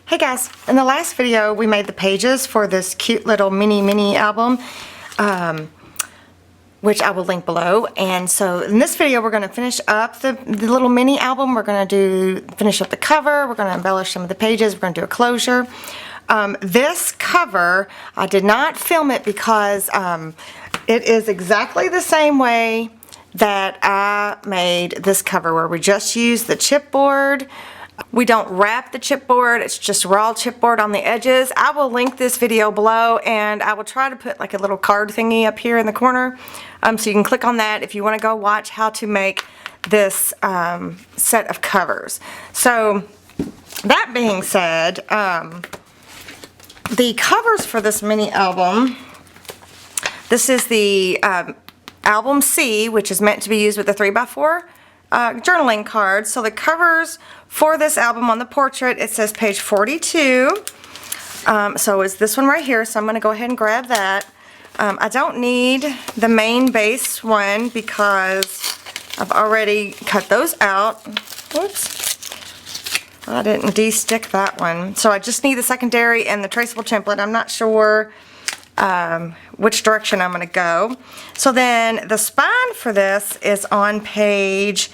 Hey guys, in the last video we made the pages for this cute little mini album, which I will link below. And so in this video we're going to finish up the little mini album. We're going to finish up the cover, we're going to embellish some of the pages, we're going to do a closure. This cover, I did not film it because it is exactly the same way that I made this cover, where we just used the chipboard. We don't wrap the chipboard, it's just raw chipboard on the edges. I will link this video below, and I will try to put like a little card thingy up here in the corner, so you can click on that if you want to go watch how to make this set of covers. So that being said, the covers for this mini album, this is the album C, which is meant to be used with the 3x4 journaling cards. So the covers for this album, on the portrait it says page 42, so it's this one right here, so I'm going to go ahead and grab that. I don't need the main base one because I've already cut those out. Whoops, I didn't de-stick that one, so I just need the secondary and the traceable template. I'm not sure which direction I'm going to go. So then the spine for this is on page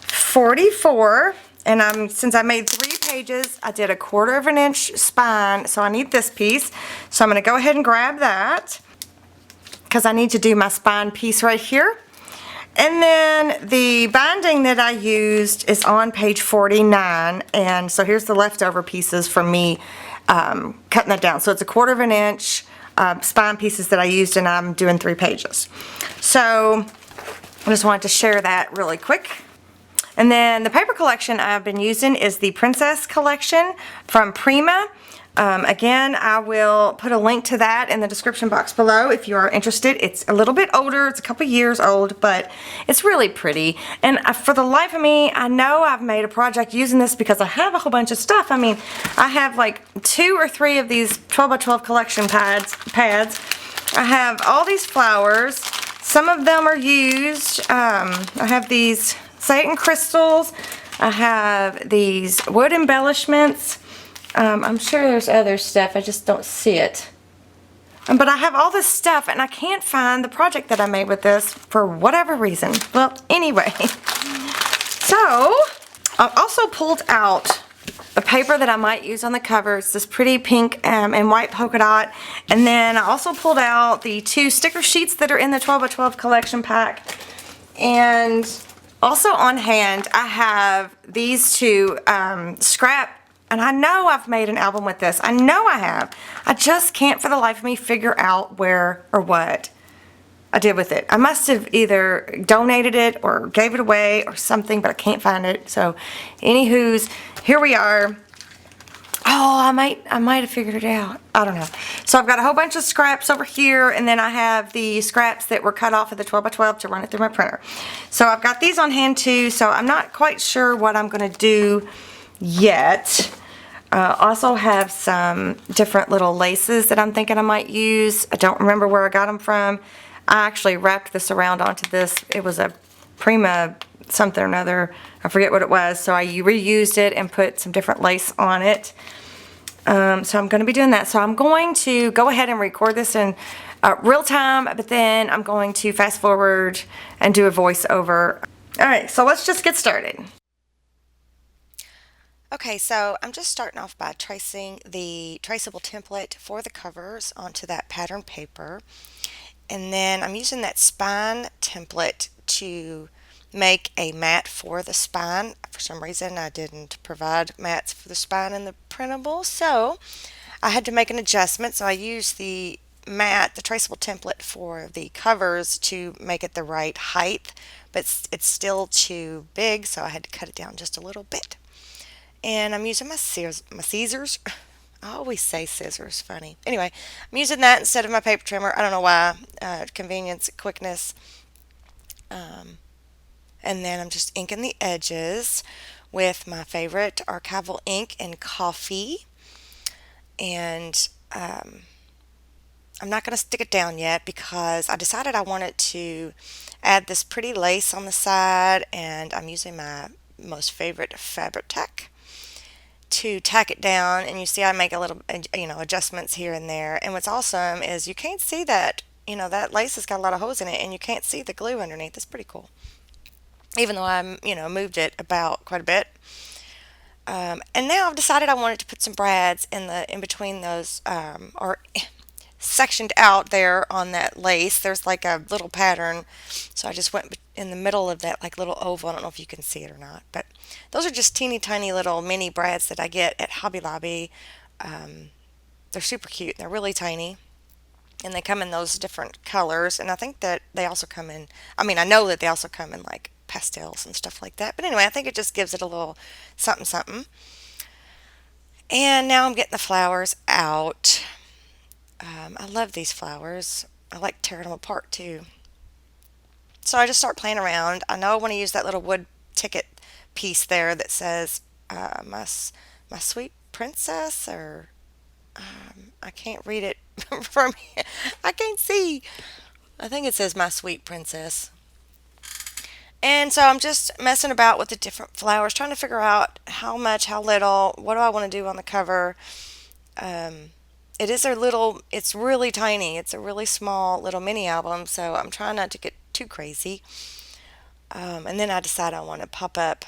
44, and since I made 3 pages, I did a 1/4 inch spine, so I need this piece. So I'm going to go ahead and grab that because I need to do my spine piece right here. And then the binding that I used is on page 49, and so here's the leftover pieces from me cutting that down. So it's a 1/4 inch spine pieces that I used, and I'm doing 3 pages. So I just wanted to share that really quick. And then the paper collection I've been using is the Princess collection from Prima. Again, I will put a link to that in the description box below if you are interested. It's a little bit older, it's a couple years old, but it's really pretty. And for the life of me, I know I've made a project using this because I have a whole bunch of stuff. I mean, I have like 2 or 3 of these 12x12 collection pads. I have all these flowers. Some of them are used. I have these satin crystals. I have these wood embellishments. I'm sure there's other stuff, I just don't see it. But I have all this stuff and I can't find the project that I made with this for whatever reason. Well, anyway. So, I also pulled out a paper that I might use on the cover. It's this pretty pink and white polka dot. And then I also pulled out the 2 sticker sheets that are in the 12x12 collection pack. And also on hand, I have these 2 scrap. And I know I've made an album with this. I know I have. I just can't for the life of me figure out where or what I did with it. I must have either donated it or gave it away or something, but I can't find it. So, anywho's, here we are. Oh, I might have figured it out. I don't know. So I've got a whole bunch of scraps over here, and then I have the scraps that were cut off of the 12x12 to run it through my printer. So I've got these on hand too, so I'm not quite sure what I'm going to do yet. Also have some different little laces that I'm thinking I might use. I don't remember where I got them from. I actually wrapped this around onto this. It was a Prima something or another. I forget what it was. So I reused it and put some different lace on it. So I'm going to be doing that. So I'm going to go ahead and record this in real time, but then I'm going to fast forward and do a voiceover. Alright, so let's just get started. Okay, so I'm just starting off by tracing the traceable template for the covers onto that pattern paper. And then I'm using that spine template to make a mat for the spine. For some reason I didn't provide mats for the spine in the printable, so I had to make an adjustment. So I used the mat, the traceable template for the covers, to make it the right height, but it's still too big, so I had to cut it down just a little bit. And I'm using my scissors. I always say scissors, funny. Anyway, I'm using that instead of my paper trimmer. I don't know why. Convenience, quickness. And then I'm just inking the edges with my favorite archival ink in coffee. And I'm not going to stick it down yet because I decided I wanted to add this pretty lace on the side, and I'm using my most favorite fabric tack to tack it down, and you see I make a little adjustments here and there. And what's awesome is you can't see that that lace has got a lot of holes in it, and you can't see the glue underneath. It's pretty cool, even though I moved it about quite a bit. And now I've decided I wanted to put some brads in between those, or sectioned out there on that lace. There's like a little pattern, so I just went in the middle of that like little oval. I don't know if you can see it or not, but those are just teeny tiny little mini brads that I get at Hobby Lobby. They're super cute. They're really tiny, and they come in those different colors. And I think that they also come in. I mean, I know that they also come in like pastels and stuff like that. But anyway, I think it just gives it a little something something. And now I'm getting the flowers out. I love these flowers. I like tearing them apart too. So I just start playing around. I know I want to use that little wood ticket piece there that says my sweet princess, or I can't read it from here. I can't see. I think it says my sweet princess. And so I'm just messing about with the different flowers, trying to figure out how much, how little, what do I want to do on the cover. Um, it's really tiny. It's a really small little mini album, so I'm trying not to get too crazy. And then I decide I want to pop up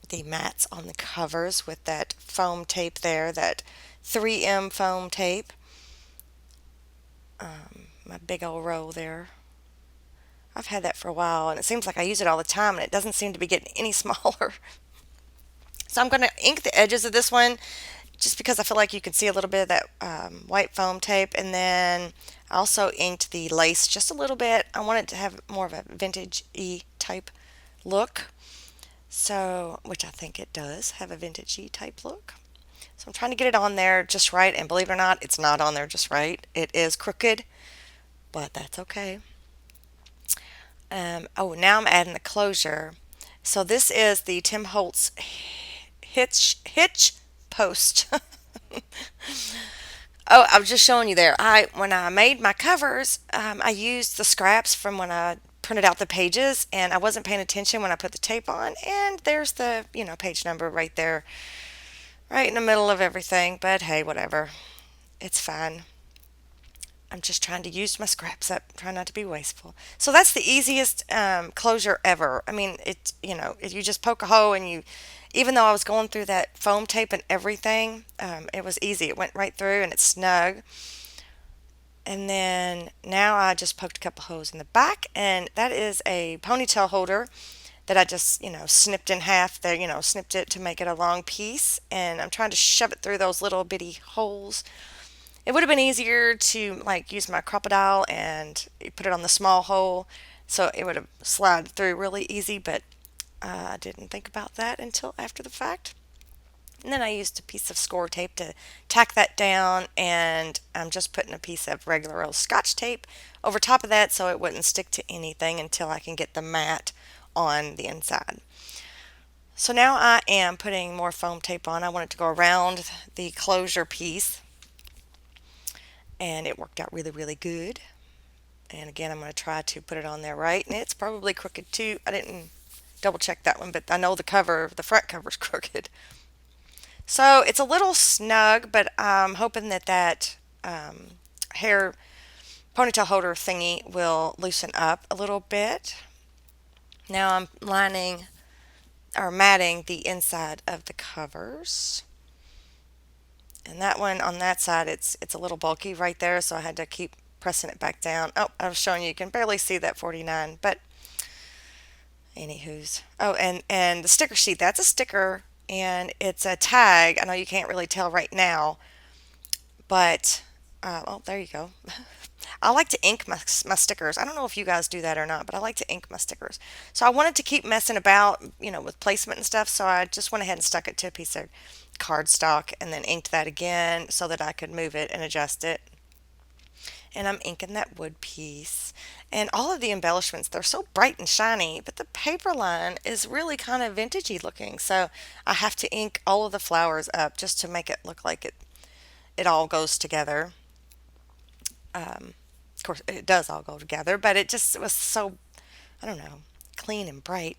the mats on the covers with that foam tape there, that 3M foam tape. My big old roll there. I've had that for a while, and it seems like I use it all the time, and it doesn't seem to be getting any smaller. So I'm going to ink the edges of this one just because I feel like you can see a little bit of that white foam tape. And then I also inked the lace just a little bit. I want it to have more of a vintage-y type look. So, which I think it does have a vintage-y type look. So I'm trying to get it on there just right. And believe it or not, it's not on there just right. It is crooked, but that's okay. Oh, now I'm adding the closure. So this is the Tim Holtz hitch post. Oh, I was just showing you there. When I made my covers, I used the scraps from when I printed out the pages, and I wasn't paying attention when I put the tape on. And there's the page number right there, right in the middle of everything. But hey, whatever, it's fine. I'm just trying to use my scraps up, trying not to be wasteful. So that's the easiest closure ever. I mean, if you just poke a hole and even though I was going through that foam tape and everything, it was easy. It went right through and it's snug. And then now I just poked a couple holes in the back, and that is a ponytail holder that I just, snipped in half there, snipped it to make it a long piece. And I'm trying to shove it through those little bitty holes. It would have been easier to like use my crocodile and put it on the small hole, so it would have slid through really easy, but I didn't think about that until after the fact. And then I used a piece of score tape to tack that down, and I'm just putting a piece of regular old Scotch tape over top of that so it wouldn't stick to anything until I can get the mat on the inside. So now I am putting more foam tape on. I want it to go around the closure piece, and it worked out really, really good. And again, I'm going to try to put it on there right, and it's probably crooked too. I didn't double check that one, but I know the front cover is crooked. So it's a little snug, but I'm hoping that hair ponytail holder thingy will loosen up a little bit. Now I'm lining or matting the inside of the covers. And that one on that side, it's a little bulky right there, so I had to keep pressing it back down. Oh, I was showing you can barely see that 49, but anywho's. Oh, and the sticker sheet, that's a sticker, and it's a tag. I know you can't really tell right now, but oh, there you go. I like to ink my stickers. I don't know if you guys do that or not, but I like to ink my stickers. So I wanted to keep messing about, with placement and stuff, so I just went ahead and stuck it to a piece of cardstock and then inked that again so that I could move it and adjust it. And I'm inking that wood piece. And all of the embellishments, they're so bright and shiny, but the paper line is really kind of vintagey looking. So I have to ink all of the flowers up just to make it look like it all goes together. Of course, it does all go together, but it just was so, I don't know, clean and bright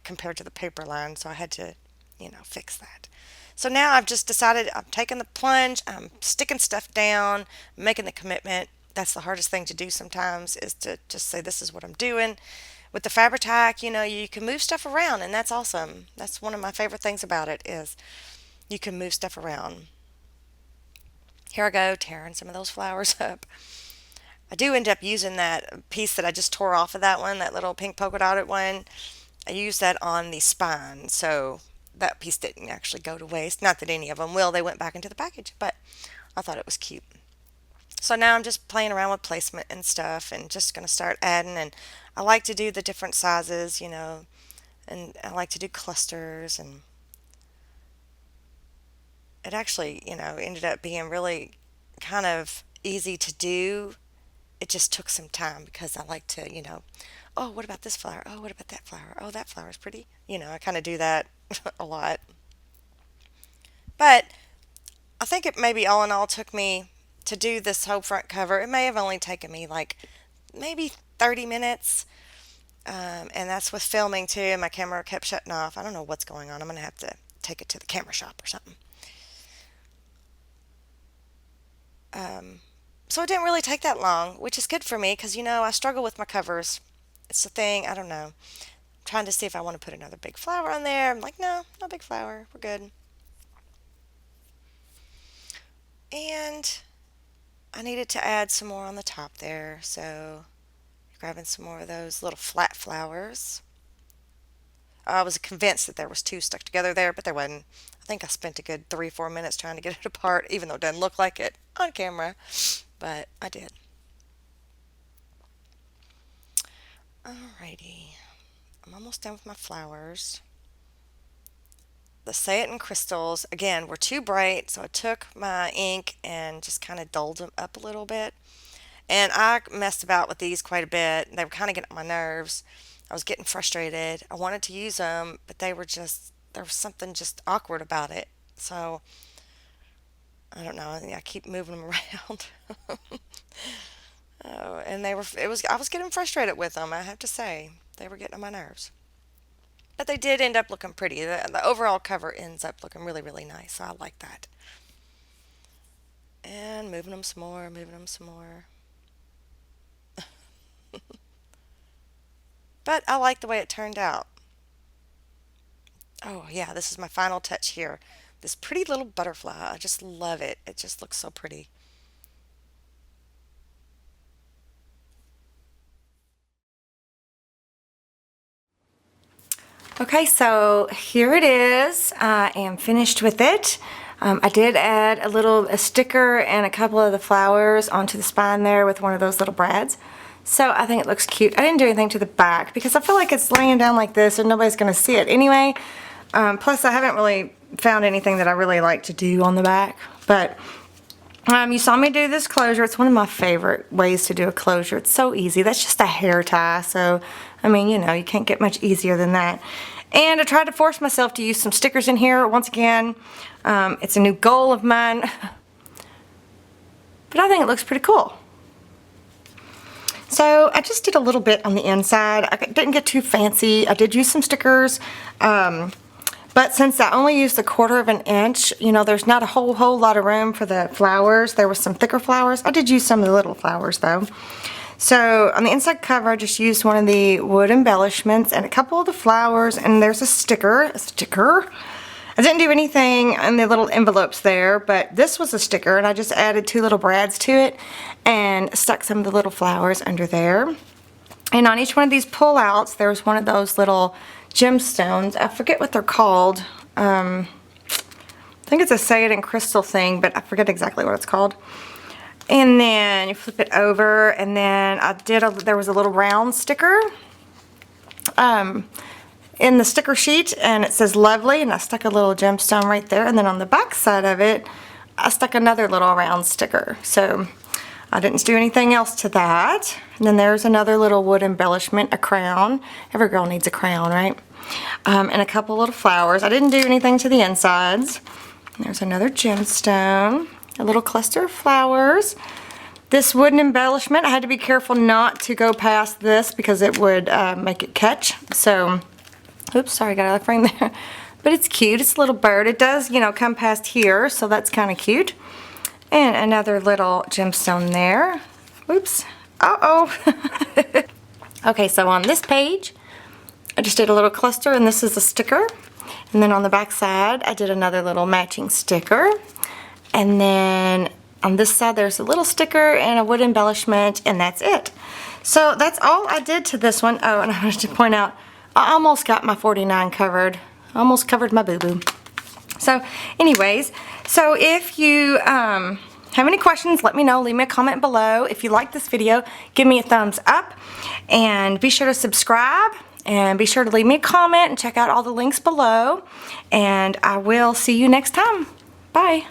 compared to the paper line. So I had to you know, fix that. So now I've just decided I'm taking the plunge, I'm sticking stuff down, making the commitment. That's the hardest thing to do sometimes, is to just say this is what I'm doing. With the Fabri-Tac, you know, you can move stuff around, and that's awesome. That's one of my favorite things about it, is you can move stuff around. Here I go, tearing some of those flowers up. I do end up using that piece that I just tore off of that one, that little pink polka dotted one. I used that on the spine, so that piece didn't actually go to waste. Not that any of them will, they went back into the package, but I thought it was cute. So now I'm just playing around with placement and stuff, and just going to start adding. And I like to do the different sizes, you know, and I like to do clusters. And it actually, you know, ended up being really kind of easy to do. It just took some time because I like to, you know, oh, what about this flower? Oh, what about that flower? Oh, that flower is pretty. You know, I kind of do that a lot. But I think it maybe all in all took me to do this whole front cover. It may have only taken me like maybe 30 minutes. And that's with filming too. My camera kept shutting off. I don't know what's going on. I'm going to have to take it to the camera shop or something. So it didn't really take that long, which is good for me because, you know, I struggle with my covers. It's the thing, I don't know. I'm trying to see if I want to put another big flower on there. I'm like, no, no big flower. We're good. And I needed to add some more on the top there, so grabbing some more of those little flat flowers. I was convinced that there was two stuck together there, but there wasn't. I think I spent a good 3-4 minutes trying to get it apart, even though it doesn't look like it on camera, but I did. Alrighty, I'm almost done with my flowers. The Say It in Crystals, again, were too bright, so I took my ink and just kind of dulled them up a little bit. And I messed about with these quite a bit. They were kind of getting on my nerves. I was getting frustrated. I wanted to use them, but they were just, there was something just awkward about it. So, I don't know. I keep moving them around. Oh, and I was getting frustrated with them, I have to say. They were getting on my nerves. But they did end up looking pretty. The overall cover ends up looking really, really nice. So I like that. And moving them some more, moving them some more. But I like the way it turned out. Oh yeah, this is my final touch here. This pretty little butterfly. I just love it. It just looks so pretty. Okay, so here it is. I am finished with it. I did add a sticker and a couple of the flowers onto the spine there with one of those little brads. So I think it looks cute. I didn't do anything to the back because I feel like it's laying down like this and nobody's going to see it anyway. Plus I haven't really found anything that I really like to do on the back. But you saw me do this closure. It's one of my favorite ways to do a closure. It's so easy. That's just a hair tie. So, I mean, you know, you can't get much easier than that. And I tried to force myself to use some stickers in here. Once again, it's a new goal of mine. But I think it looks pretty cool. So I just did a little bit on the inside. I didn't get too fancy. I did use some stickers. But since I only used 1/4 of an inch, you know, there's not a whole lot of room for the flowers. There was some thicker flowers. I did use some of the little flowers though. So on the inside cover, I just used one of the wood embellishments and a couple of the flowers, and there's a sticker. I didn't do anything in the little envelopes there, but this was a sticker, and I just added 2 little brads to it and stuck some of the little flowers under there. And on each one of these pull-outs, there's one of those little gemstones. I forget what they're called. I think it's a Say It in Crystal thing, but I forget exactly what it's called. And then you flip it over, and then there was a little round sticker in the sticker sheet, and it says lovely, and I stuck a little gemstone right there. And then on the back side of it, I stuck another little round sticker. So I didn't do anything else to that. And then there's another little wood embellishment, a crown. Every girl needs a crown, right? And a couple little flowers. I didn't do anything to the insides. There's another gemstone, a little cluster of flowers. This wooden embellishment, I had to be careful not to go past this because it would make it catch. So, oops, sorry, got out of the frame there. but it's cute. It's a little bird. It does, you know, come past here, so that's kind of cute. And another little gemstone there. Oops. Uh-oh. Okay, so on this page, I just did a little cluster, and this is a sticker. And then on the back side, I did another little matching sticker. And then on this side, there's a little sticker and a wood embellishment, and that's it. So that's all I did to this one. Oh, and I wanted to point out, I almost got my 49 covered. I almost covered my boo-boo. So anyways, so if you have any questions, let me know. Leave me a comment below. If you like this video, give me a thumbs up. And be sure to subscribe. And be sure to leave me a comment and check out all the links below. And I will see you next time. Bye.